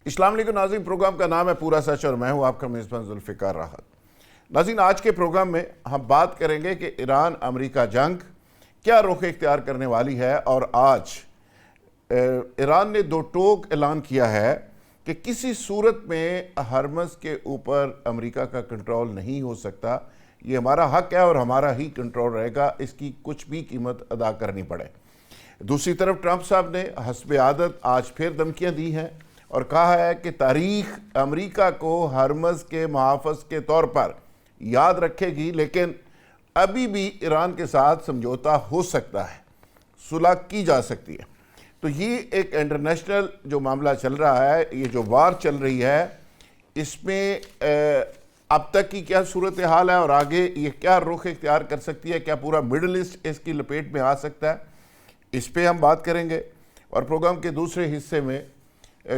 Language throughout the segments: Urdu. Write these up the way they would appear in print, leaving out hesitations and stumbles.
السلام علیکم ناظرین، پروگرام کا نام ہے پورا سچ اور میں ہوں آپ کا میزبان ذوالفقار راحت۔ ناظرین، آج کے پروگرام میں ہم بات کریں گے کہ ایران امریکہ جنگ کیا رخ اختیار کرنے والی ہے، اور آج ایران نے دو ٹوک اعلان کیا ہے کہ کسی صورت میں ہرمز کے اوپر امریکہ کا کنٹرول نہیں ہو سکتا، یہ ہمارا حق ہے اور ہمارا ہی کنٹرول رہے گا، اس کی کچھ بھی قیمت ادا کرنی پڑے۔ دوسری طرف ٹرمپ صاحب نے حسب عادت آج پھر دھمکیاں دی ہیں اور کہا ہے کہ تاریخ امریکہ کو ہرمز کے محافظ کے طور پر یاد رکھے گی، لیکن ابھی بھی ایران کے ساتھ سمجھوتا ہو سکتا ہے، صلح کی جا سکتی ہے۔ تو یہ ایک انٹرنیشنل جو معاملہ چل رہا ہے، یہ جو وار چل رہی ہے، اس میں اب تک کی کیا صورتحال ہے اور آگے یہ کیا رخ اختیار کر سکتی ہے، کیا پورا مڈل ایسٹ اس کی لپیٹ میں آ سکتا ہے، اس پہ ہم بات کریں گے۔ اور پروگرام کے دوسرے حصے میں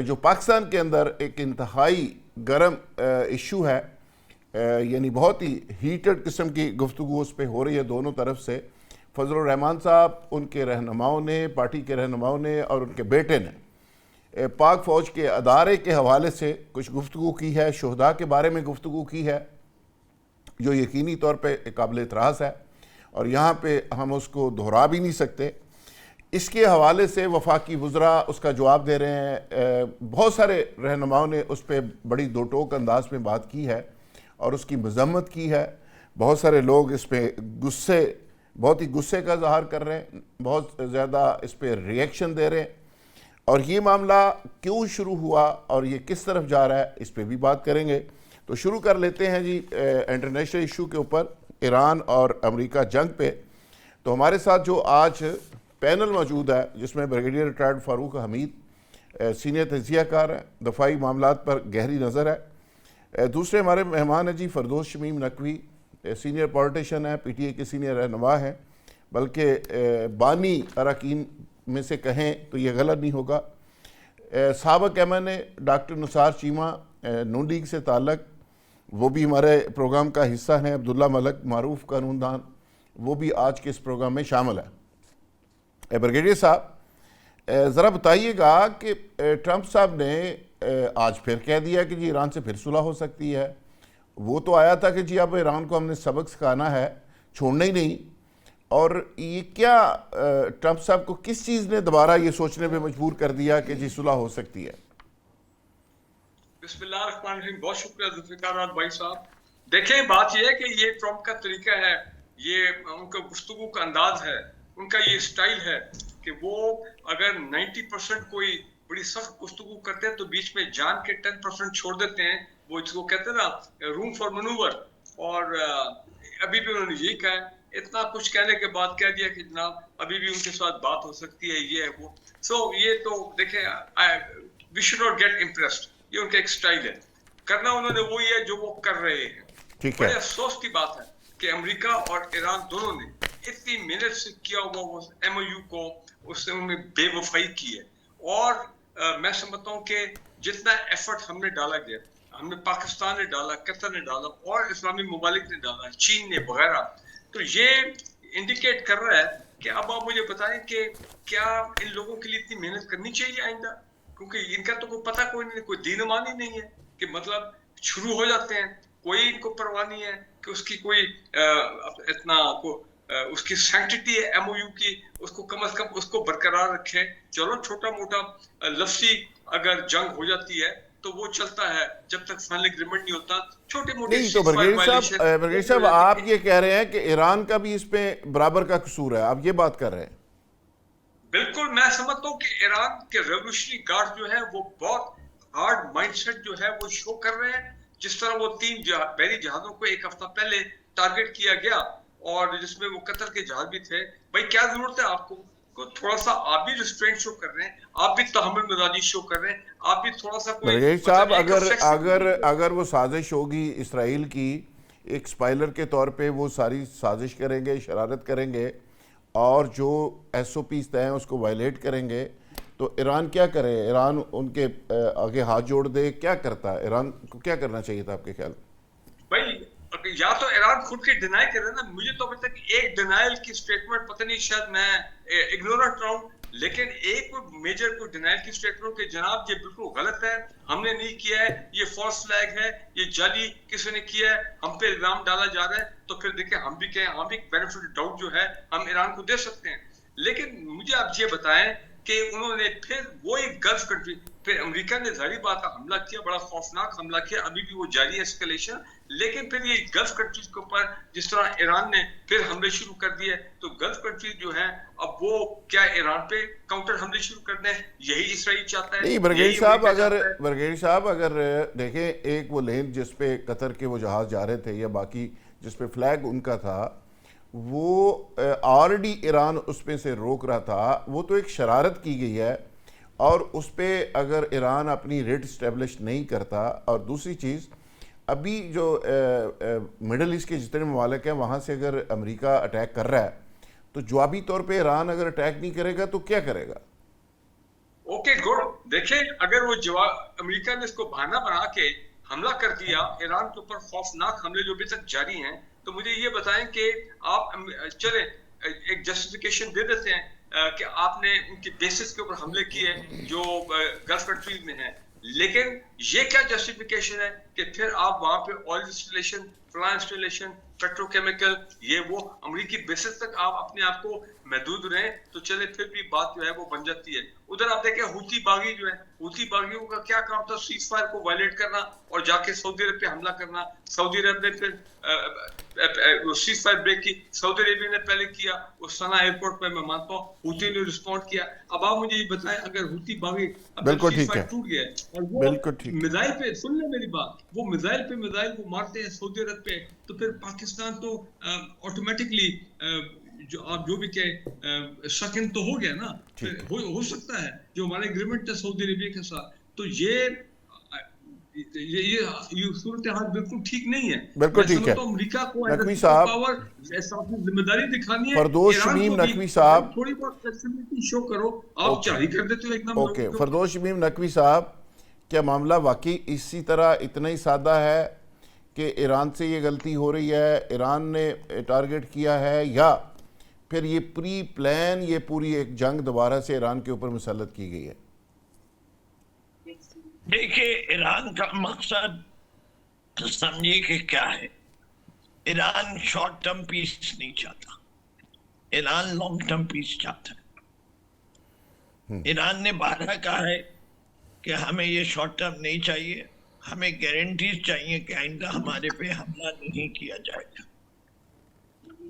جو پاکستان کے اندر ایک انتہائی گرم ایشو ہے، یعنی بہت ہی ہیٹڈ قسم کی گفتگو اس پہ ہو رہی ہے دونوں طرف سے، فضل الرحمان صاحب، ان کے رہنماؤں نے، پارٹی کے رہنماؤں نے اور ان کے بیٹے نے پاک فوج کے ادارے کے حوالے سے کچھ گفتگو کی ہے، شہداء کے بارے میں گفتگو کی ہے، جو یقینی طور پہ قابل اعتراض ہے اور یہاں پہ ہم اس کو دہرا بھی نہیں سکتے۔ اس کے حوالے سے وفاقی وزراء اس کا جواب دے رہے ہیں، بہت سارے رہنماؤں نے اس پہ بڑی دو ٹوک انداز میں بات کی ہے اور اس کی مذمت کی ہے۔ بہت سارے لوگ اس پہ بہت ہی غصے کا اظہار کر رہے ہیں، بہت زیادہ اس پہ ریئیکشن دے رہے ہیں، اور یہ معاملہ کیوں شروع ہوا اور یہ کس طرف جا رہا ہے، اس پہ بھی بات کریں گے۔ تو شروع کر لیتے ہیں جی انٹرنیشنل ایشو کے اوپر، ایران اور امریکہ جنگ پہ۔ تو ہمارے ساتھ جو آج پینل موجود ہے، جس میں بریگیڈیئر ریٹائرڈ فاروق حمید سینئر تجزیہ کار ہیں، دفاعی معاملات پر گہری نظر ہے۔ دوسرے ہمارے مہمان ہیں جی فردوس شمیم نقوی، سینئر پولیٹیشین ہیں، پی ٹی اے کے سینئر رہنما ہیں، بلکہ بانی اراکین میں سے کہیں تو یہ غلط نہیں ہوگا۔ سابق ایم این اے ڈاکٹر نثار چیمہ، نون لیگ سے تعلق، وہ بھی ہمارے پروگرام کا حصہ ہیں۔ عبداللہ ملک، معروف قانون دان، وہ بھی آج کے اس پروگرام میں شامل ہے۔ بریگیڈیئر صاحب، ذرا بتائیے گا کہ ٹرمپ صاحب نے آج پھر کہہ دیا کہ جی ایران سے پھر صلح ہو سکتی ہے۔ وہ تو آیا تھا کہ جی اب ایران کو ہم نے سبق سکھانا ہے، چھوڑنا ہی نہیں، اور یہ کیا ٹرمپ صاحب کو کس چیز نے دوبارہ یہ سوچنے پہ مجبور کر دیا کہ جی صلح ہو سکتی ہے؟ بسم اللہ الرحمن الرحیم، بہت شکریہ ذوالفقار بھائی صاحب۔ دیکھیں، بات یہ ہے کہ یہ ٹرمپ کا طریقہ ہے، یہ ان کا گفتگو کا انداز ہے، ان کا یہ سٹائل ہے کہ وہ اگر 90% کوئی بڑی سخت گفتگو کرتے ہیں تو بیچ میں جان کے 10% چھوڑ دیتے ہیں، وہ جس کو کہتے ہیں نا روم فار مینوور، اور ابھی بھی انہوں نے یہی کہا ہے۔ اتنا کچھ کہنے کے بعد کہہ دیا کہ جناب ابھی بھی ان کے ساتھ بات ہو سکتی ہے، یہ ہے وہ۔ یہ تو دیکھیں، we should not get impressed, یہ ان کا ایک سٹائل ہے، کرنا انہوں نے وہی ہے جو وہ کر رہے ہیں۔ بڑے افسوس کی بات ہے کہ امریکہ اور ایران دونوں نے اتنی محنت سے کیا ہوا ایم او یو کو، اس سے انہوں نے بے وفائی کی ہے، اور میں سمجھتا ہوں کہ جتنا ایفرٹ ہم نے ڈالا گیا، ہم نے پاکستان نے ڈالا، قطر نے ڈالا، اور اسلامی ممالک نے ڈالا، چین نے وغیرہ، تو یہ انڈیکیٹ کر رہا ہے کہ اب آپ مجھے بتائیں کہ کیا ان لوگوں کے لیے اتنی محنت کرنی چاہیے آئندہ، کیونکہ ان کا تو کوئی پتہ کوئی نہیں، کوئی دین ایمان ہی نہیں ہے کہ مطلب شروع ہو جاتے ہیں، کوئی ان کو پرواہ نہیں ہے کہ اس کی کوئی اتنا اس کی سینکٹیٹی ہے ایم او یو کی، اس کو کم از کم اس کو برقرار رکھے۔ چلو چھوٹا موٹا لفظی اگر جنگ ہو جاتی ہے تو وہ چلتا ہے جب تک فائنل ایگریمنٹ نہیں ہوتا، چھوٹے موٹے نہیں تو بریگیڈیئر صاحب آپ یہ کہہ رہے ہیں کہ ایران کا بھی اس پہ برابر کا قصور ہے، آپ یہ بات کر رہے ہیں؟ بالکل، میں سمجھتا ہوں کہ ایران کے ریولوشنری گارڈ جو ہے وہ بہت ہارڈ مائنڈ سیٹ جو ہے وہ شو کر رہے ہیں، جس طرح وہ 3 بحری جہازوں کو ایک ہفتہ پہلے ٹارگٹ کیا گیا، اور جس میں وہ قطر کے جہاز بھی تھے۔ بھائی کیا ضرورت ہے آپ کو تھوڑا سا آپ بھی ریسٹرینٹ شو کر رہے ہیں، آپ بھی تحمل مزاجی شو کر رہے ہیں، آپ بھی تھوڑا سا کوئی بریگیڈیئر صاحب اگر وہ سازش ہوگی اسرائیل کی، ایک سپائلر کے طور پہ وہ ساری سازش کریں گے، شرارت کریں گے، اور جو ایس او پیز طے ہیں اس کو وائلیٹ کریں گے، تو ایران کیا کرے؟ ایران ان کے آگے ہاتھ جوڑ دے؟ کیا کرتا ہے ایران کو؟ کیا کرنا چاہیے تھا آپ کے خیال؟ بھائی یا تو ایران خود کے ڈینائی کرے نا، مجھے تو ابھی تک ایک ڈینائل کی سٹیٹمنٹ پتہ نہیں، شاید میں اگنورنٹ رہا ہوں، لیکن ایک میجر کو ڈینائل کی اسٹیٹمنٹ کہ جناب یہ بالکل غلط ہے, ہم نے نہیں کیا ہے, یہ فالس فلیگ ہے, یہ جعلی کسی نے کیا ہے, ہم پہ الزام ڈالا جا رہا ہے, تو پھر دیکھیں ہم بھی کہیں, ہم بھی بینیفٹ ڈاؤٹ جو ہے ہم ایران کو دے سکتے ہیں. لیکن مجھے آپ یہ بتائیں کہ انہوں نے پھر وہ ایک گلف کنٹری, پھر امریکہ نے ظاہری بات حملہ کیا, بڑا خوفناک حملہ کیا, ابھی بھی وہ جاری ہے اسکلیشن, لیکن پھر یہ گلف کنٹریز کے اوپر جس طرح ایران نے پھر حملے شروع کر دیے, تو گلف کنٹریز جو ہیں اب وہ کیا ایران پہ کاؤنٹر حملے شروع کر دیں, یہی اسرائیل چاہتا ہے. نہیں برگیڑی صاحب اگر دیکھیں ایک وہ لین جس پہ قطر کے وہ جہاز جا رہے تھے یا باقی جس پہ فلیگ ان کا تھا, وہ آلریڈی ایران اس پہ سے روک رہا تھا, وہ تو ایک شرارت کی گئی ہے, اور اس پہ اگر ایران اپنی ریٹ اسٹیبلش نہیں کرتا, اور دوسری چیز ابھی جو مڈل ایسٹ کے جتنے ممالک ہیں وہاں سے اگر امریکہ اٹیک کر رہا ہے تو جوابی طور پہ ایران اگر اٹیک نہیں کرے گا تو کیا کرے گا؟ اوکے گڈ, دیکھیں اگر وہ جواب امریکہ نے اس کو بہانہ بنا کے حملہ کر دیا ایران کے اوپر, خوفناک حملے جو ابھی تک جاری ہیں, تو مجھے یہ بتائیں کہ آپ چلیں ایک جسٹیفیکیشن دے دیتے ہیں کہ آپ نے ان کی بیسس کے اوپر حملے کیے جو گلف کنٹریز میں ہیں, لیکن یہ کیا جسٹیفیکیشن ہے کہ پھر آپ وہاں پہ آئل انسٹالیشن, فلاں انسٹالیشن, پیٹرو کیمیکل, یہ وہ امریکی بیسس تک آپ اپنے آپ کو محدود رہیں, تو چلے پھر بھی بات جو ہے وہ بن جاتی ہے. ادھر آپ دیکھیں ہوتی باغی جو ہے, ہوتی باغیوں کا کیا کام تھا, سیز فائر کو وائلیٹ کرنا اور جا کے سعودی عرب پہ حملہ کرنا. سعودی عرب نے پھر سیز فائر بریک کی, سعودی عربیہ نے پہلے کیا, اس صنعاء ایئرپورٹ پہ میں مانتا ہوں ہوتی نے رسپونڈ کیا. اب آپ مجھے یہ بتائیں اگر ہوتی باغی اب جب سیز فائر ٹوٹ گیا اور وہ میزائل پہ, سن لیں میری بات, وہ میزائل پہ میزائل وہ مارتے ہیں سعودی عرب پہ, تو پھر پاکستان تو آٹومیٹکلی جو آپ جو بھی کہیں شکن تو ہو گیا نا, ہو سکتا ہے جو ہمارے اگریمنٹ ہے سعودی عربیہ کے ساتھ, تو یہ صورتحال بالکل ٹھیک نہیں ہے. بالکل ٹھیک ہے. امریکہ کو نقوی صاحب ذمہ داری دکھانی ہے, فردوس ایران شمیم کو بھی نقوی صاحب تھوڑی بہت فلیکسیبلٹی شو کرو, آپ جاری کر دیتے ہو ایک دم. اوکے فردوس شمیم نقوی صاحب, کیا معاملہ واقعی اسی طرح اتنا ہی سادہ ہے کہ ایران سے یہ غلطی ہو رہی ہے, ایران نے ٹارگٹ کیا ہے, یا پھر یہ پری پلان یہ پوری ایک جنگ دوبارہ سے ایران کے اوپر مسلط کی گئی ہے؟ دیکھیں ایران کا مقصد سمجھیے کہ کیا ہے. ایران شارٹ ٹرم پیس نہیں چاہتا, ایران لانگ ٹرم پیس چاہتا ہے. ایران نے بارہا کہا ہے کہ ہمیں یہ شارٹ ٹرم نہیں چاہیے, ہمیں گارنٹیز چاہیے کہ آئندہ ہمارے پہ حملہ نہیں کیا جائے گا.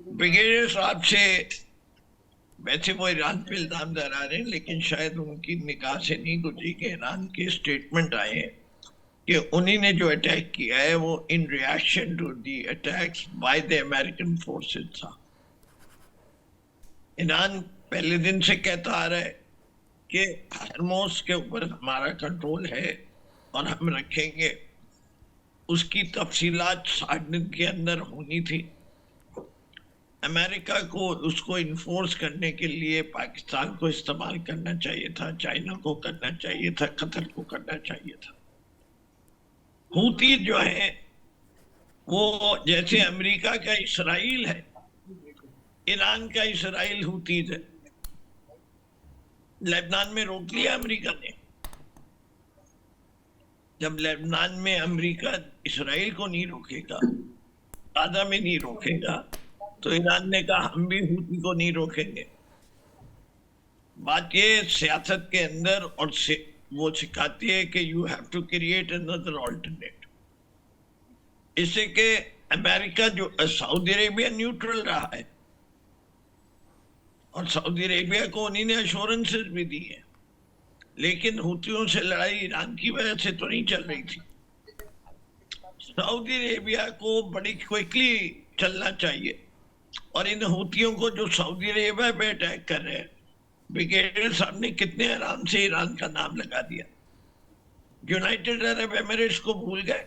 بریگیڈیئر صاحب سے ویسے وہ ایران پہ الزام لگا رہے ہیں, لیکن شاید ان کی نگاہ سے نہیں گزری کہ ایران کے اسٹیٹمنٹ آئے ہیں کہ انہی نے جو اٹیک کیا ہے وہ in reaction to the attacks by the American forces تھا. ایران پہلے دن سے کہتا آ رہا ہے کہ ہرموز کے اوپر ہمارا کنٹرول ہے اور ہم رکھیں گے. اس کی تفصیلات 60 دن کے اندر ہونی تھی. امریکہ کو اس کو انفورس کرنے کے لیے پاکستان کو استعمال کرنا چاہیے تھا, چائنا کو کرنا چاہیے تھا, قطر کو کرنا چاہیے تھا. ہوتی جو ہے وہ جیسے امریکہ کا اسرائیل ہے, ایران کا اسرائیل ہوتی ہے. لبنان میں روک لیا امریکہ نے. جب لبنان میں امریکہ اسرائیل کو نہیں روکے گا, غزہ میں نہیں روکے گا, تو ایران نے کہا ہم بھی ہوتی کو نہیں روکیں گے. بات یہ سیاست کے اندر اور وہ سکھاتی ہے کہ you have to create another alternate. اس سے کہ امریکہ جو سعودی عربیہ نیوٹرل رہا ہے, اور سعودی عربیہ کو انہی نے ایشورنسز بھی دی ہیں, لیکن ہوتیوں سے لڑائی ایران کی وجہ سے تو نہیں چل رہی تھی. سعودی عربیہ کو بڑی کوئکلی چلنا چاہیے, اور ان ہوتیوں کو جو سعودی عربیہ پہ اٹیک کر رہے ہیں, بریگیڈیئر صاحب نے کتنے آرام سے ایران کا نام لگا دیا. یونائٹڈ عرب ایمریٹس کو بھول گئے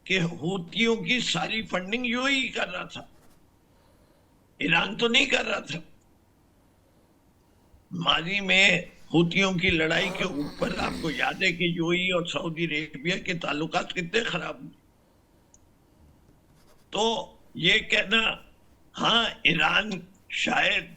کہ ہوتیوں کی ساری فنڈنگ یو ہی کر رہا تھا, ایران تو نہیں کر رہا تھا. ماضی میں ہوتیوں کی لڑائی کے اوپر آپ کو یاد ہے کہ یو اے اور سعودی عربیہ کے تعلقات کتنے خراب ہوئے. تو یہ کہنا ہاں ایران شاید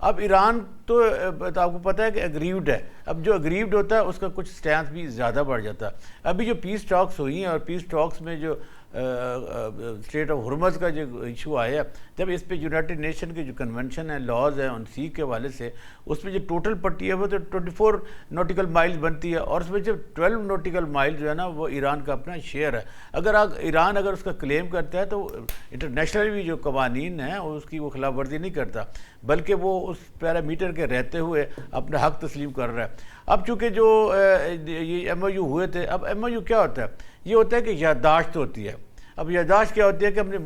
اب ایران تو آپ کو پتہ ہے کہ اگریوڈ ہے. اب جو اگریوڈ ہوتا ہے اس کا کچھ سٹینس بھی زیادہ بڑھ جاتا ہے. ابھی جو پیس ٹاکس ہوئی ہیں اور پیس ٹاکس میں جو اسٹریٹ آف ہرمز کا جو ایشو آیا، جب اس پہ یونائٹڈ نیشن کے جو کنونشن ہیں، لاز ہیں، ان سی کے حوالے سے اس میں جو ٹوٹل پٹی ہے وہ تو 24 نوٹیکل مائلز بنتی ہے، اور اس میں جو 12 نوٹیکل مائل جو ہے نا وہ ایران کا اپنا شیئر ہے. اگر ایران اگر اس کا کلیم کرتا ہے تو انٹرنیشنل بھی جو قوانین ہیں اس کی وہ خلاف ورزی نہیں کرتا، بلکہ وہ اس پیرامیٹر کے رہتے ہوئے اپنا حق تسلیم کر رہا ہے. اب چونکہ جو یہ ایم او یو ہوئے تھے، اب ایم او یو کیا ہوتا ہے؟ یہ ہوتا ہے کہ یادداشت ہوتی ہے. اب یادداشت کیا ہوتی ہے کہ اپنے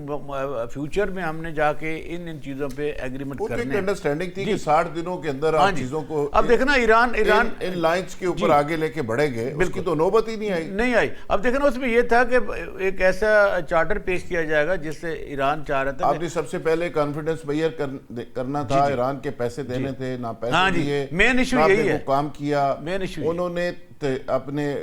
فیوچر میں ہم نے جا کے ان چیزوں پہ ایگریمنٹ کرنے ایک انڈرسٹینڈنگ تھی کہ 60 دنوں کے اندر آپ چیزوں کو اب دیکھنا ایران ان لائنز کے اوپر آگے لے کے بڑھیں گے، اس کی تو نوبت ہی نہیں آئی. اب دیکھنا اس میں یہ تھا کہ ایک ایسا چارٹر پیش کیا جائے گا جس سے ایران چاہ رہا تھا. آپ نے سب سے پہلے کانفیڈنس بیئر کرنا تھا، ایران کے پیسے دینے تھے، نہ پیسے دیے، مین ایشو یہی ہے. کام کیا مین ایشو انہوں نے اپنے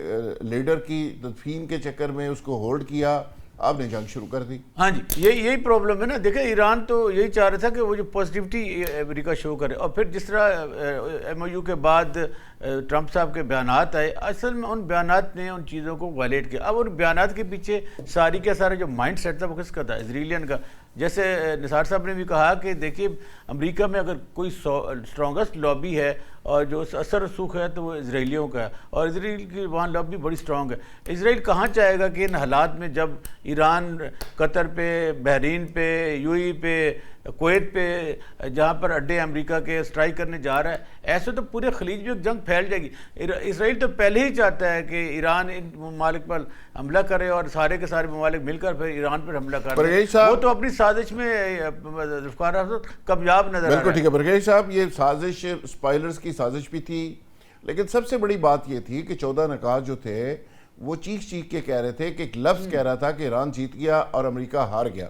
لیڈر کی تدفین کے چکر میں اس کو ہولڈ کیا، آپ نے جنگ شروع کر دی. ہاں جی، یہی پرابلم ہے نا. دیکھیں ایران تو یہی چاہ رہا تھا کہ وہ جو پازیٹیوٹی امریکہ شو کرے، اور پھر جس طرح ایم او یو کے بعد ٹرمپ صاحب کے بیانات آئے، اصل میں ان بیانات نے ان چیزوں کو وائلیٹ کیا. اب ان بیانات کے پیچھے ساری کا سارا جو مائنڈ سیٹ تھا وہ کس کا تھا؟ اسرائیلین کا. جیسے نثار صاحب نے بھی کہا کہ دیکھیے امریکہ میں اگر کوئی اسٹرانگسٹ لابی ہے اور جو اثر رسوخ ہے تو وہ اسرائیلیوں کا ہے، اور اسرائیل کی وہاں لابی بڑی اسٹرانگ ہے. اسرائیل کہاں چاہے گا کہ ان حالات میں جب ایران قطر پہ، بحرین پہ، یو اے پہ، کویت پہ، جہاں پر اڈے امریکہ کے اسٹرائک کرنے جا رہا ہے، ایسے تو پورے خلیج میں ایک جنگ پھیل جائے گی. اسرائیل تو پہلے ہی چاہتا ہے کہ ایران ان ممالک پر حملہ کرے اور سارے کے سارے ممالک مل کر پھر ایران پر حملہ کرے. وہ تو اپنی سازش میں ذوالفقار احمد کامیاب نظر آ رہا ہے. بالکل ٹھیک ہے برگیش صاحب، یہ سازش اسپائلرز کی سازش بھی تھی، لیکن سب سے بڑی بات یہ تھی کہ 14 نکات جو تھے وہ چیخ کے کہہ رہے تھے کہ ایک لفظ کہہ رہا تھا کہ ایران جیت گیا اور امریکہ ہار گیا.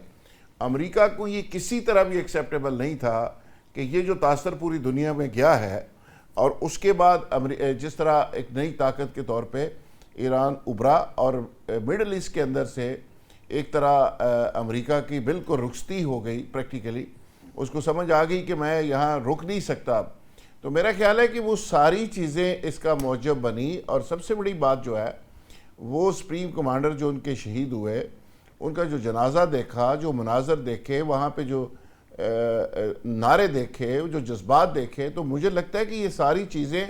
امریکہ کو یہ کسی طرح بھی ایکسیپٹیبل نہیں تھا کہ یہ جو تاثر پوری دنیا میں گیا ہے، اور اس کے بعد جس طرح ایک نئی طاقت کے طور پہ ایران ابھرا اور مڈل ایسٹ کے اندر سے ایک طرح امریکہ کی بالکل رخصتی ہو گئی. پریکٹیکلی اس کو سمجھ آ گئی کہ میں یہاں رک نہیں سکتا. تو میرا خیال ہے کہ وہ ساری چیزیں اس کا موجب بنی، اور سب سے بڑی بات جو ہے وہ سپریم کمانڈر جو ان کے شہید ہوئے ان کا جو جنازہ دیکھا، جو مناظر دیکھے، وہاں پہ جو نعرے دیکھے، جو جذبات دیکھے، تو مجھے لگتا ہے کہ یہ ساری چیزیں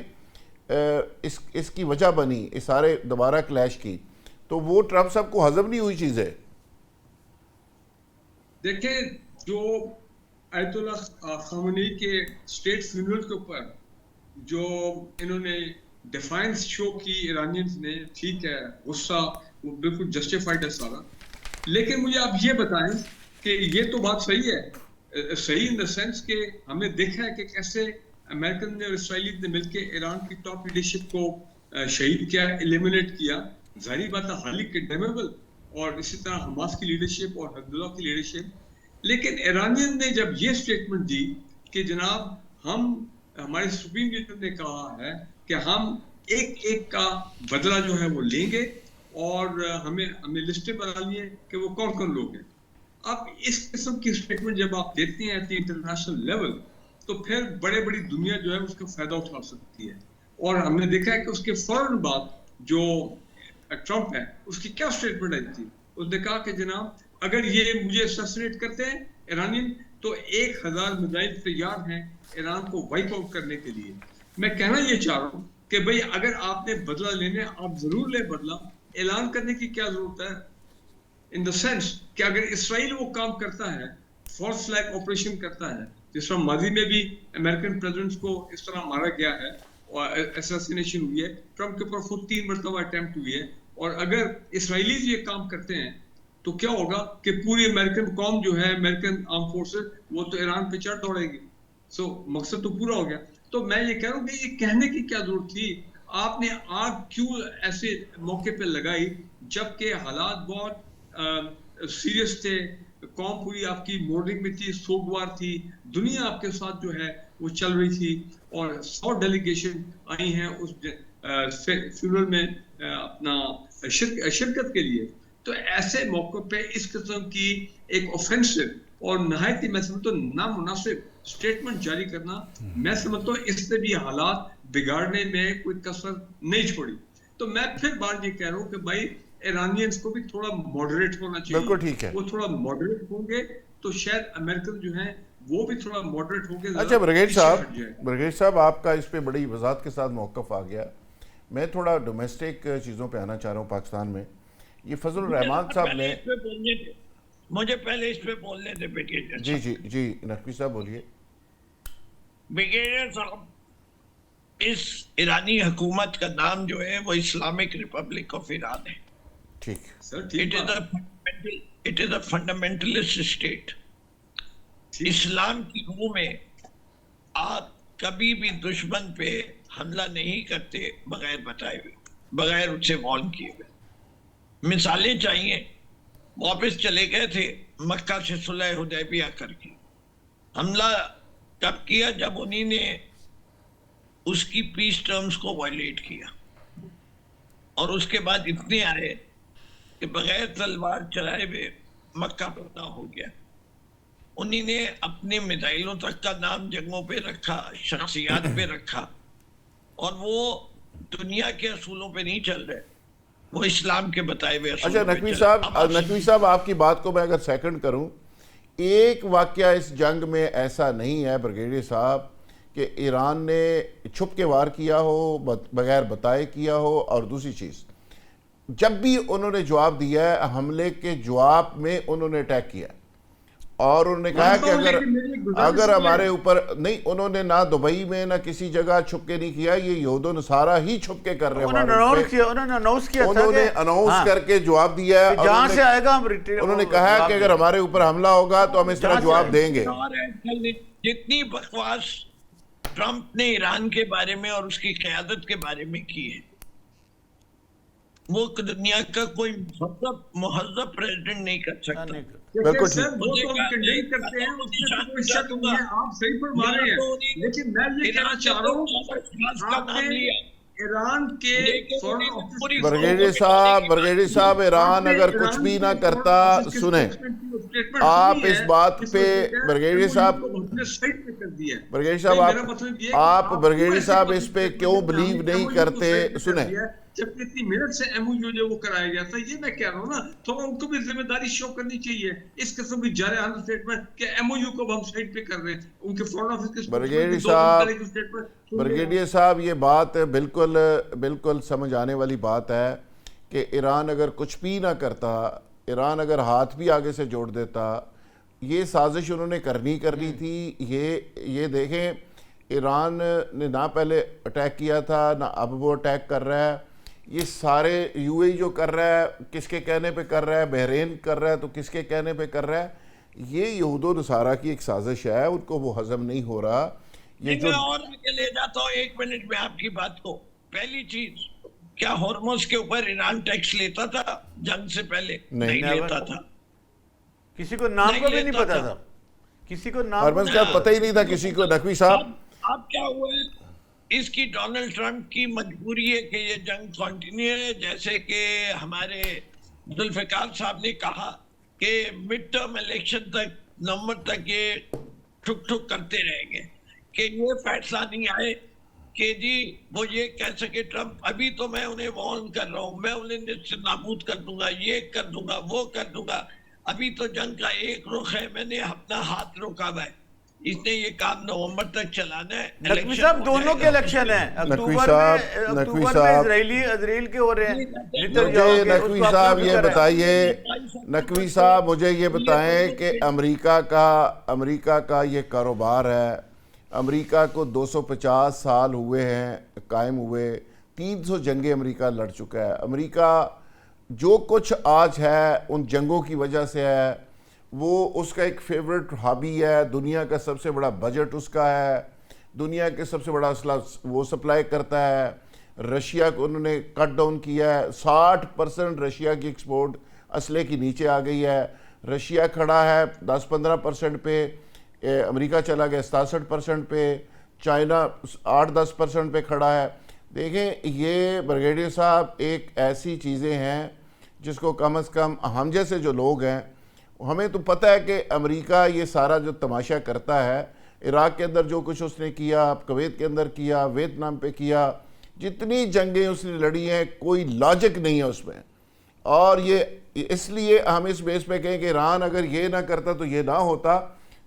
اس کی وجہ بنی، اس سارے دوبارہ کلیش کی. تو وہ ٹرمپ صاحب کو ہضم نہیں ہوئی چیزیں. دیکھیں جو آیت اللہ خامنئی کے اسٹیٹ فیونرل کے اوپر جو انہوں نے ڈیفائنس شو کی ایرانینز نے، ٹھیک ہے غصہ وہ بالکل جسٹیفائڈ ہے سارا، لیکن مجھے آپ یہ بتائیں کہ یہ تو بات صحیح ہے، صحیح ان دا سینس کہ ہم نے دیکھا ہے کہ کیسے امریکن نے اور اسرائیلی نے مل کے ایران کی ٹاپ لیڈرشپ کو شہید کیا، ایلیمنیٹ کیا. ظاہری بات ہے ہائیلی کنڈیمیبل، اور اسی طرح حماس کی لیڈرشپ اور حزب اللہ کی لیڈرشپ. لیکن ایرانین نے جب یہ سٹیٹمنٹ دی کہ جناب ہمارے سپریم لیڈر نے کہا ہے کہ ہم ایک ایک کا بدلہ جو ہے وہ لیں گے، اور ہمیں لسٹیں بنا لی ہیں کہ وہ کون کون لوگ ہیں. اب اس قسم کی سٹیٹمنٹ جب آپ دیتے ہیں ایٹ دی انٹرنیشنل لیول تو پھر بڑی دنیا جو ہے اس کا فائدہ اٹھا سکتی ہے. اور ہم نے دیکھا ہے کہ اس کے فوراً بعد جو ٹرمپ ہے اس کی کیا سٹیٹمنٹ آئی تھی. اس نے کہا کہ جناب اگر یہ مجھے اسیسنیٹ کرتے ہیں ایرانین تو 1000 میزائل تیار ہیں ایران کو وائپ آؤٹ کرنے کے لیے. میں کہنا یہ چاہ رہا ہوں کہ بھئی اگر آپ نے بدلہ لینے آپ ضرور لیں بدلہ، اعلان کرنے کی کیا ضرورت ہے؟ ان دا سینس کہ اگر اسرائیل وہ کام کرتا ہے، فالس فلیگ آپریشن کرتا ہے، جس طرح ماضی میں بھی امریکن پریزیڈنٹس کو اس طرح مارا گیا ہے اور اسیسینیشن ہوئی ہے، ٹرمپ کے اوپر خود 3 مرتبہ اٹیمپٹ ہوئی ہے، اور اگر اسرائیلیز یہ کام کرتے ہیں تو کیا ہوگا کہ پوری امریکن قوم جو ہے، امریکن آرم فورسز، وہ تو ایران پہ چڑھ دوڑے گی. سو مقصد تو پورا ہو گیا. تو میں یہ کہہ رہا ہوں کہ یہ کہنے کی کیا ضرورت تھی؟ آپ نے آگ کیوں ایسے موقع پہ لگائی جبکہ حالات بہت سیریس تھے، قوم پوری آپ کی مورننگ میں تھی، سوگوار تھی، دنیا آپ کے ساتھ جو ہے وہ چل رہی تھی، اور 100 ڈیلیگیشن آئی ہیں اس فیونرل میں اپنا شرکت کے لیے. تو ایسے موقع پہ اس قسم کی ایک اوفینسو اور نہایت ہی میں سمجھتا ہوں نامناسب اسٹیٹمنٹ جاری کرنا، میں سمجھتا ہوں اس سے بھی حالات بگاڑنے میں کوئی کسر نہیں چھوڑی. تو میں پھر بات یہ کہہ رہا ہوں کہ بھائی ایرانیئنس کو بھی تھوڑا ماڈریٹ ہونا چاہیے. بالکل ٹھیک ہے. وہ تھوڑا ماڈریٹ ہوں گے تو شاید امریکن جو ہیں وہ بھی تھوڑا ماڈریٹ ہو گئے. اچھا برگیڈ صاحب آپ کا اس پہ بڑی وضاحت کے ساتھ موقف آ گیا. میں تھوڑا ڈومیسٹک چیزوں پہ آنا چاہ رہا ہوں. پاکستان میں یہ فضل الرحمان صاحب نے مجھے پہلے اس پہ بولنے تھے بریگیڈیئر جی جی جی نقوی صاحب بولیے. بریگیڈیئر صاحب، اس ایرانی حکومت کا نام جو ہے وہ اسلامک ریپبلک آف ایران ہے. ٹھیک سر ٹھیک it is a fundamentalist state. اسلام کی روح میں آپ کبھی بھی دشمن پہ حملہ نہیں کرتے بغیر بتائے ہوئے، بغیر اس سے وارن کیے ہوئے. مثالیں چاہیے. واپس چلے گئے تھے مکہ سے صلح حدیبیہ کر کے. حملہ کب کیا؟ جب انہی نے اس کی پیس ٹرمز کو وائلیٹ کیا، اور اس کے بعد اتنے آئے کہ بغیر تلوار چلائے ہوئے مکہ فتح ہو گیا. انہی نے اپنے میزائلوں تک کا نام جنگوں پہ رکھا، شخصیات پہ رکھا، اور وہ دنیا کے اصولوں پہ نہیں چل رہے، وہ اسلام کے بتائے ہوئے اصولوں پہ چل رہے. نقوی صاحب آپ کی بات کو میں اگر سیکنڈ کروں، ایک واقعہ اس جنگ میں ایسا نہیں ہے برگیڈیئر صاحب کہ ایران نے چھپ کے وار کیا ہو، بغیر بتائے کیا ہو. اور دوسری چیز، جب بھی انہوں نے جواب دیا ہے حملے کے جواب میں انہوں نے اٹیک کیا، اور انہوں نے کہا کہ اگر ہمارے اوپر نہیں، انہوں نے نہ دبئی میں نہ کسی جگہ چھپ کے نہیں کیا، یہ یہود و نصارہ ہی چھپ کے کر رہے ہیں. انہوں نے اناؤنس کر کے جواب دیا ہے، جہاں سے آئے گا انہوں نے کہا کہ اگر ہمارے اوپر حملہ ہوگا تو ہم اس طرح جواب دیں گے. جتنی بکواس ٹرمپ نے ایران کے بارے میں اور اس کی قیادت کے بارے میں کی ہے، وہ دنیا کا کوئی مہذب پریزیڈنٹ نہیں کر سکتا. بالکل سر وہ تو نہیں کرتے ہیں، اس میں کوئی شک نہیں ہے، آپ صحیح فرما رہے ہیں. لیکن میں یہ کہنا چاہ رہا ہوں، آپ نے ایران کے برگیڈیئر صاحب ایران اگر کچھ بھی نہ کرتا، سنیں آپ اس بات پہ برگیڈیئر صاحب آپ برگیڈیئر صاحب اس پہ کیوں بلیو نہیں کرتے؟ سنیں جبکہ اتنی محنت سے ایم او یو جو وہ کرایا گیا تھا، یہ میں کہہ رہا ہوں نا، تھوڑا ان کو بھی ذمہ داری شو کرنی چاہیے. اس قسم کی جارحانہ اسٹیٹمنٹ کہ ایم او یو کو ہم سائڈ پہ کر رہے ہیں، ان کے فورن آفس کے برگیڈیئر صاحب یہ بات بالکل سمجھ آنے والی بات ہے کہ ایران اگر کچھ بھی نہ کرتا، ایران اگر ہاتھ بھی آگے سے جوڑ دیتا، یہ سازش انہوں نے کرنی تھی. یہ دیکھیں ایران نے نہ پہلے اٹیک کیا تھا، نہ اب وہ اٹیک کر رہا ہے. یہ سارے یو اے جو کر رہا ہے کس کے کہنے پہ کر رہا ہے؟ بحرین کر رہا ہے تو کس کے کہنے پہ کر رہا ہے؟ یہ یہود و نصارہ کی ایک سازش ہے، ان کو وہ ہضم نہیں ہو رہا. یہ جو اور لے جاتا ہوں 1 منٹ میں آپ کی بات کو. پہلی چیز، کیا ہرمز کے اوپر ایران ٹیکس لیتا تھا جنگ سے پہلے؟ نہیں لیتا تھا. کسی کو نام کو بھی نہیں پتا تھا، کسی کو نام ہرمز کا پتہ ہی نہیں تھا کسی کو. نقوی صاحب اب کیا ہوا ہے؟ اس کی ڈونلڈ ٹرمپ کی مجبوری ہے کہ یہ جنگ کنٹینیو ہے. جیسے کہ ہمارے ذوالفقار صاحب نے کہا کہ مڈ ٹرم الیکشن تک، نومبر تک یہ ٹھک ٹھک کرتے رہیں گے کہ یہ فیصلہ نہیں آئے کہ جی وہ یہ کہہ سکے ٹرمپ ابھی تو میں انہیں وارن کر رہا ہوں، میں انہیں نیست نابود کر دوں گا، یہ کر دوں گا، وہ کر دوں گا. ابھی تو جنگ کا ایک رخ ہے، میں نے اپنا ہاتھ روکا ہوا ہے. اس نے یہ کام نومبر تک چلانا ہے. نقوی صاحب دونوں کے الیکشن ہیں، اکتوبر میں اسرائیل کے ہو رہے ہیں. مجھے نقوی صاحب یہ بتائیے، نقوی صاحب مجھے یہ بتائیں کہ امریکہ کا یہ کاروبار ہے. امریکہ کو 250 سال ہوئے ہیں قائم ہوئے، 300 جنگیں امریکہ لڑ چکا ہے. امریکہ جو کچھ آج ہے ان جنگوں کی وجہ سے ہے. وہ اس کا ایک فیورٹ ہابی ہے. دنیا کا سب سے بڑا بجٹ اس کا ہے، دنیا کے سب سے بڑا اسلحہ وہ سپلائی کرتا ہے. رشیا کو انہوں نے کٹ ڈاؤن کیا ہے، 60% رشیا کی ایکسپورٹ اسلحے کی نیچے آ گئی ہے. رشیا کھڑا ہے 10-15% پہ، امریکہ چلا گیا 67% پہ، چائنا 8-10% پہ کھڑا ہے. دیکھیں یہ برگیڈیئر صاحب ایک ایسی چیزیں ہیں جس کو کم از کم ہم جیسے جو لوگ ہیں ہمیں تو پتہ ہے کہ امریکہ یہ سارا جو تماشا کرتا ہے، عراق کے اندر جو کچھ اس نے کیا، کویت کے اندر کیا، ویتنام پہ کیا، جتنی جنگیں اس نے لڑی ہیں، کوئی لاجک نہیں ہے اس میں. اور یہ اس لیے ہم اس بیس پہ کہیں کہ ایران اگر یہ نہ کرتا تو یہ نہ ہوتا،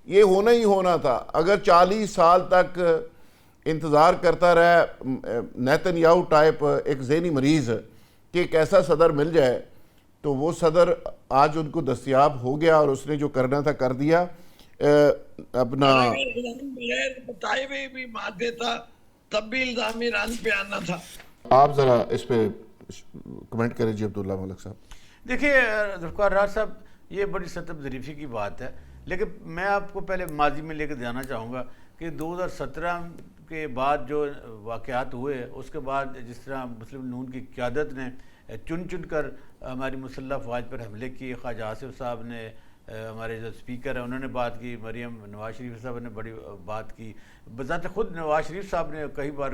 یہ ہونا ہی ہونا تھا. اگر 40 سال تک انتظار کرتا رہا نیتن یاہو ٹائپ ایک ذہنی مریض کہ ایک ایسا صدر مل جائے، تو وہ صدر آج ان کو دستیاب ہو گیا اور اس نے جو کرنا تھا کر دیا. اپنا بغیر بتائے ہوئے بھی مار دیتا تب بھی الزام ایران پہ آنا تھا. آپ ذرا اس پہ کمنٹ کریں جی عبداللہ ملک صاحب. دیکھیے ذوالفقار راز صاحب، یہ بڑی سطح ظریفی کی بات ہے، لیکن میں آپ کو پہلے ماضی میں لے کے جانا چاہوں گا کہ 2017 کے بعد جو واقعات ہوئے، اس کے بعد جس طرح مسلم نون کی قیادت نے چن کر ہماری مسلح فوج پر حملے کیے، خواجہ آصف صاحب نے، ہمارے جو اسپیکر ہیں انہوں نے بات کی، مریم نواز شریف صاحب نے بڑی بات کی، بذات خود نواز شریف صاحب نے کئی بار،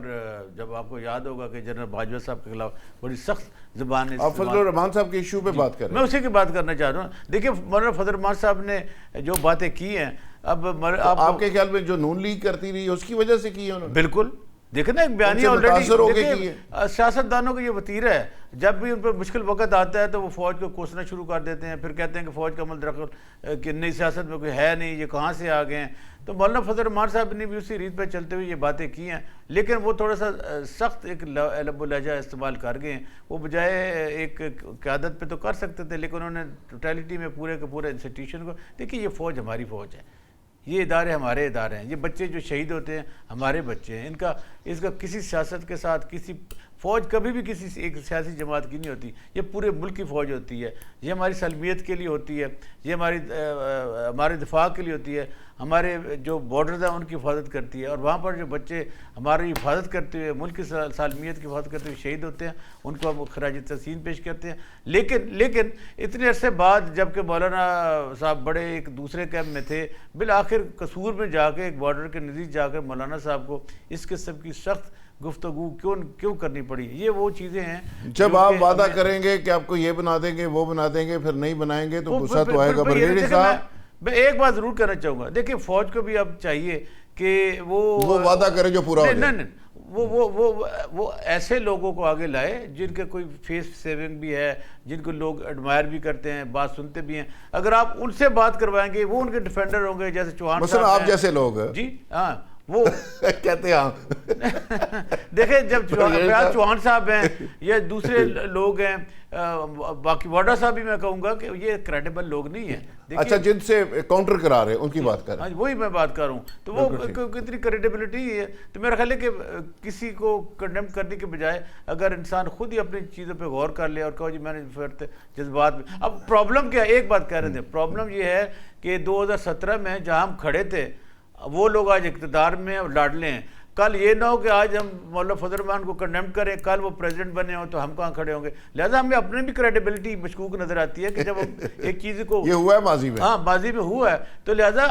جب آپ کو یاد ہوگا کہ جنرل باجوہ صاحب کے خلاف بڑی سخت زبان ہے. آپ فضل الرحمان صاحب کے ایشو پہ بات کر رہے ہیں. میں اسی کی بات کرنا چاہ رہا ہوں. دیکھیے مولانا فضل الرحمان صاحب نے جو باتیں کی ہیں، اب آپ کے خیال میں جو نون لیگ کرتی رہی اس کی وجہ سے کی ہے انہوں نے؟ بالکل. دیکھیں نا ایک بیانیہ آلریڈی، سیاستدانوں کا یہ وتیرہ ہے، جب بھی ان پر مشکل وقت آتا ہے تو وہ فوج کو کوسنا شروع کر دیتے ہیں، پھر کہتے ہیں کہ فوج کا عمل درخت کہ نئی سیاست میں کوئی ہے نہیں، یہ کہاں سے آ گئے ہیں. تو مولانا فضل الرحمان صاحب نے بھی اسی ریت پہ چلتے ہوئے یہ باتیں کی ہیں، لیکن وہ تھوڑا سا سخت ایک لب و لہجہ استعمال کر گئے ہیں. وہ بجائے ایک قیادت پہ تو کر سکتے تھے، لیکن انہوں نے ٹوٹیلٹی میں پورے کے پورے انسٹیٹیوشن کو، دیکھیے یہ فوج ہماری فوج ہے، یہ ادارے ہمارے ادارے ہیں، یہ بچے جو شہید ہوتے ہیں ہمارے بچے ہیں. اس کا کسی سیاست کے ساتھ، کسی فوج کبھی بھی کسی ایک سیاسی جماعت کی نہیں ہوتی، یہ پورے ملک کی فوج ہوتی ہے. یہ ہماری سلمیت کے لیے ہوتی ہے، یہ ہمارے دفاع کے لیے ہوتی ہے، ہمارے جو بارڈرز ہیں ان کی حفاظت کرتی ہے، اور وہاں پر جو بچے ہماری حفاظت کرتے ہوئے، ملک کی سالمیت کی حفاظت کرتے ہوئے شہید ہوتے ہیں، ان کو ہم خراج تحسین پیش کرتے ہیں. لیکن اتنے عرصے بعد جب کہ مولانا صاحب بڑے ایک دوسرے کیمپ میں تھے، بالآخر قصور میں جا کے ایک بارڈر کے نزدیک جا کر مولانا صاحب کو اس قسم کی سخت گفتگو کیوں کرنی پڑی. یہ وہ چیزیں ہیں جب آپ وعدہ کریں گے کہ آپ کو یہ بنا دیں گے، وہ بنا دیں گے، پھر نہیں بنائیں گے تو غصہ تو آئے گا. بریگیڈیئر صاحب میں ایک بات ضرور کہنا چاہوں گا، دیکھیں فوج کو بھی اب چاہیے کہ وہ وعدہ کرے جو پورا ہو جائے. نہیں، وہ ایسے لوگوں کو آگے لائے جن کے کوئی فیس سیونگ بھی ہے، جن کو لوگ ایڈمائر بھی کرتے ہیں، بات سنتے بھی ہیں. اگر آپ ان سے بات کروائیں گے، وہ ان کے ڈیفینڈر ہوں گے، جیسے چوہان مثلا آپ جیسے لوگ جی ہاں وہ کہتے ہیں. دیکھیں جب چوہان صاحب ہیں یا دوسرے لوگ ہیں، باقی واڈا صاحب بھی میں کہوں گا کہ یہ کریڈیبل لوگ نہیں ہیں. اچھا جن سے کاؤنٹر کرا رہے ہیں ان کی بات کر رہے ہیں، وہی میں بات کر رہا ہوں. تو وہ کتنی کریڈیبلٹی ہے. تو میرا خیال ہے کہ کسی کو کنڈیم کرنے کے بجائے اگر انسان خود ہی اپنی چیزوں پہ غور کر لے اور کہو جی میں نے جذبات میں. اب پرابلم کیا ہے، ایک بات کہہ رہے تھے، پرابلم یہ ہے کہ 2017 میں جہاں ہم کھڑے تھے وہ لوگ آج اقتدار میں اور لاڈلے ہیں. کل یہ نہ ہو کہ آج ہم مولانا فضل الرحمان کو کنڈیم کریں، کل وہ پریزیڈنٹ بنے ہوں تو ہم کہاں کھڑے ہوں گے. لہٰذا ہمیں اپنے بھی کریڈیبلٹی مشکوک نظر آتی ہے کہ جب ہم ایک چیز کو یہ ہوا ہے ماضی میں، ہاں ماضی میں ہوا ہے، تو لہٰذا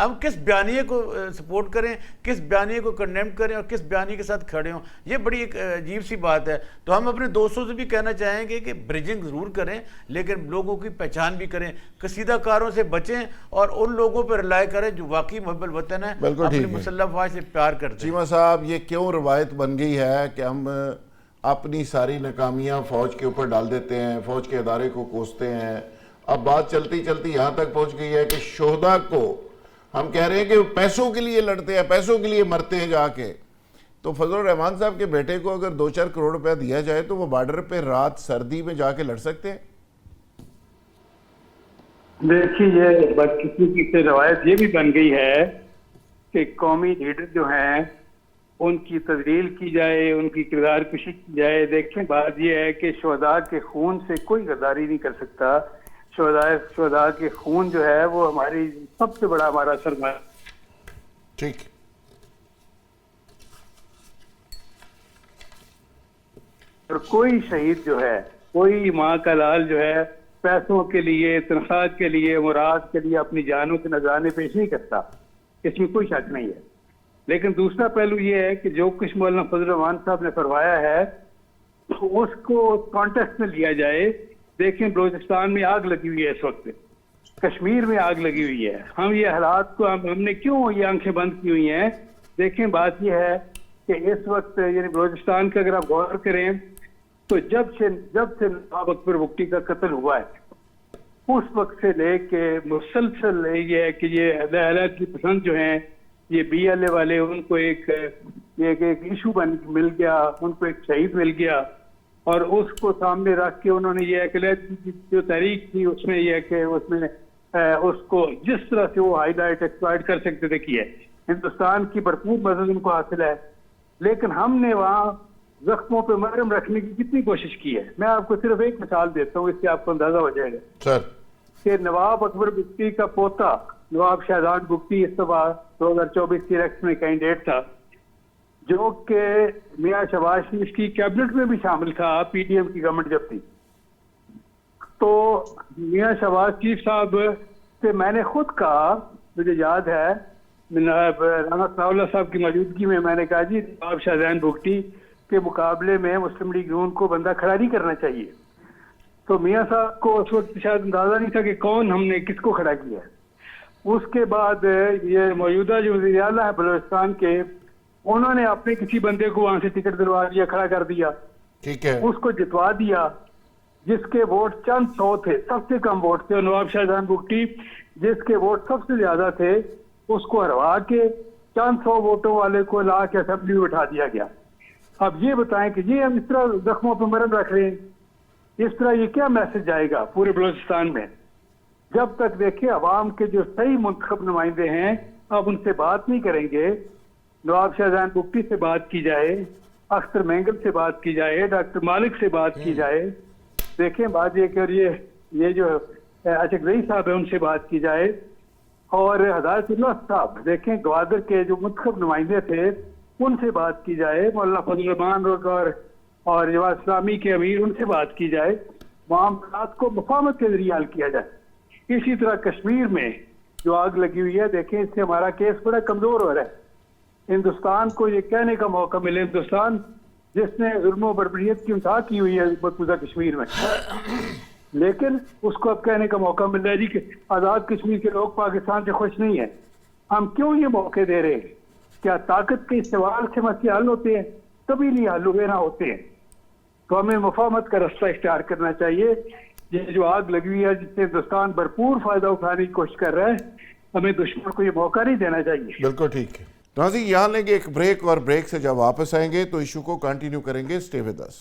ہم کس بیانیے کو سپورٹ کریں، کس بیانیے کو کنڈیم کریں اور کس بیانیے کے ساتھ کھڑے ہوں. یہ بڑی ایک عجیب سی بات ہے. تو ہم اپنے دوستوں سے بھی کہنا چاہیں گے کہ بریجنگ ضرور کریں، لیکن لوگوں کی پہچان بھی کریں، قصیدہ کاروں سے بچیں اور ان لوگوں پہ رلائے کریں جو واقعی محب الوطن ہیں، اپنی مسلح افواج سے پیار کرتے ہیں. چیمہ صاحب یہ کیوں روایت بن گئی ہے کہ ہم اپنی ساری ناکامیاں فوج کے اوپر ڈال دیتے ہیں، فوج کے ادارے کو کوستے ہیں. اب بات چلتی چلتی یہاں تک پہنچ گئی ہے کہ شہداء کو ہم کہہ رہے ہیں کہ پیسوں کے لیے لڑتے ہیں، پیسوں کے لیے مرتے ہیں جا کے. تو فضل الرحمان صاحب کے بیٹے کو اگر 2-4 کروڑ روپیہ دیا جائے تو وہ بارڈر پہ رات سردی میں جا کے لڑ سکتے ہیں. دیکھیے یہ بدقسمتی سے روایت یہ بھی بن گئی ہے کہ قومی لیڈر جو ہیں ان کی تذلیل کی جائے، ان کی کردار کشی کی جائے. دیکھیں بات یہ ہے کہ شہداء کے خون سے کوئی غداری نہیں کر سکتا. شہداء کے خون جو ہے وہ ہماری سب سے بڑا ہمارا سرمایہ. ٹھیک. اور کوئی شہید جو ہے، کوئی ماں کا لال جو ہے پیسوں کے لیے، تنخواہ کے لیے، مراد کے لیے اپنی جانوں کے نذرانے پیش نہیں کرتا، اس میں کوئی شک نہیں ہے. لیکن دوسرا پہلو یہ ہے کہ جو کچھ مولانا فضل الرحمان صاحب نے فرمایا ہے اس کو کانٹیکسٹ میں لیا جائے. دیکھیں بلوچستان میں آگ لگی ہوئی ہے اس وقت، کشمیر میں آگ لگی ہوئی ہے. ہم یہ حالات کو ہم نے کیوں یہ آنکھیں بند کی ہوئی ہیں؟ دیکھیں بات یہ ہے کہ اس وقت یعنی بلوچستان کا اگر آپ غور کریں تو جب سے نواب اکبر بگٹی کا قتل ہوا ہے اس وقت سے لے کے مسلسل یہ ہے کہ یہ علیحدہ کی پسند جو ہیں یہ بی ایل اے والے ان کو ایک ایشو مل گیا, ان کو ایک شہید مل گیا اور اس کو سامنے رکھ کے انہوں نے یہ علیحدہ کی جو تحریک تھی اس میں یہ کہ اس میں اس کو جس طرح سے وہ ہائی لائٹ ایکسپلائٹ کر سکتے تھے کیا ہے. ہندوستان کی بھرپور مدد ان کو حاصل ہے, لیکن ہم نے وہاں زخموں پہ مرہم رکھنے کی کتنی کوشش کی ہے. میں آپ کو صرف ایک مثال دیتا ہوں, اس سے آپ کو اندازہ ہو جائے گا سر کہ نواب اکبر بگٹی کا پوتا نواب شہزاد بگٹی اس دفعہ 2024 کی الیکشن میں کینڈیڈیٹ تھا, جو کہ میاں شہباز شریف کی کیبنٹ میں بھی شامل تھا پی ڈی ایم کی گورنمنٹ جب تھی. تو میاں شہباز شریف صاحب سے میں نے خود کہا, مجھے یاد ہے رانا ثناء اللہ صاحب کی موجودگی میں نے کہا جی نواب شہزاد بگٹی کے مقابلے میں مسلم لیگ نون کو بندہ کھڑا نہیں کرنا چاہیے. تو میاں صاحب کو اس وقت شاید اندازہ نہیں تھا کہ کون ہم نے کس کو کھڑا کیا ہے. اس کے بعد یہ موجودہ جو وزیر اعلیٰ ہے بلوچستان کے, انہوں نے اپنے کسی بندے کو وہاں سے ٹکٹ دلوا دیا, کھڑا کر دیا, ٹھیک ہے, اس کو جتوا دیا, جس کے ووٹ چند سو تھے, سب سے کم ووٹ تھے. نواب شہزاد بگٹی جس کے ووٹ سب سے زیادہ تھے اس کو ہروا کے چند سو ووٹوں والے کو لا کے اسمبلی میں بٹھا دیا گیا. اب یہ بتائیں کہ یہ ہم اس طرح زخموں پہ مرہم رکھ رہے ہیں, اس طرح یہ کیا میسج جائے گا پورے بلوچستان میں؟ جب تک دیکھیں عوام کے جو صحیح منتخب نمائندے ہیں آپ ان سے بات نہیں کریں گے. نواب شہزاد بگٹی سے بات کی جائے, اختر مینگل سے بات کی جائے, ڈاکٹر مالک سے بات کی جائے, دیکھیں بات یہ کہ یہ جو اشرف صاحب ہے ان سے بات کی جائے, اور ہدایت اللہ صاحب دیکھیں گوادر کے جو منتخب نمائندے تھے ان سے بات کی جائے, مولانا فضل الرحمان اور جواز اسلامی کے امیر ان سے بات کی جائے, معاملات کو مفاہمت کے ذریعے حل کیا جائے. اسی طرح کشمیر میں جو آگ لگی ہوئی ہے دیکھیں اس سے ہمارا کیس بڑا کمزور ہو رہا ہے. ہندوستان کو یہ کہنے کا موقع ملے, ہندوستان جس نے ظلم و بربریت کی انتہا کی ہوئی ہے مقبوضہ کشمیر میں, لیکن اس کو اب کہنے کا موقع مل رہا ہے جی کہ آزاد کشمیر کے لوگ پاکستان سے خوش نہیں ہیں. ہم کیوں یہ موقع دے رہے ہیں؟ کیا طاقت کے استعمال سے مسئلے حل ہوتے ہیں؟ کبھی نہیں حل ہوئے نہ ہوتے ہیں. تو ہمیں مفاہمت کا رستہ اختیار کرنا چاہیے. یہ جو آگ لگی ہوئی ہے جس سے ہندوستان بھرپور فائدہ اٹھانے کی کوشش کر رہا ہے, ہمیں دشمن کو یہ موقع نہیں دینا چاہیے. بالکل ٹھیک ہے. ناظرین یہاں لیں گے ایک بریک, اور بریک سے جب واپس آئیں گے تو ایشو کو کنٹینیو کریں گے. Stay with us.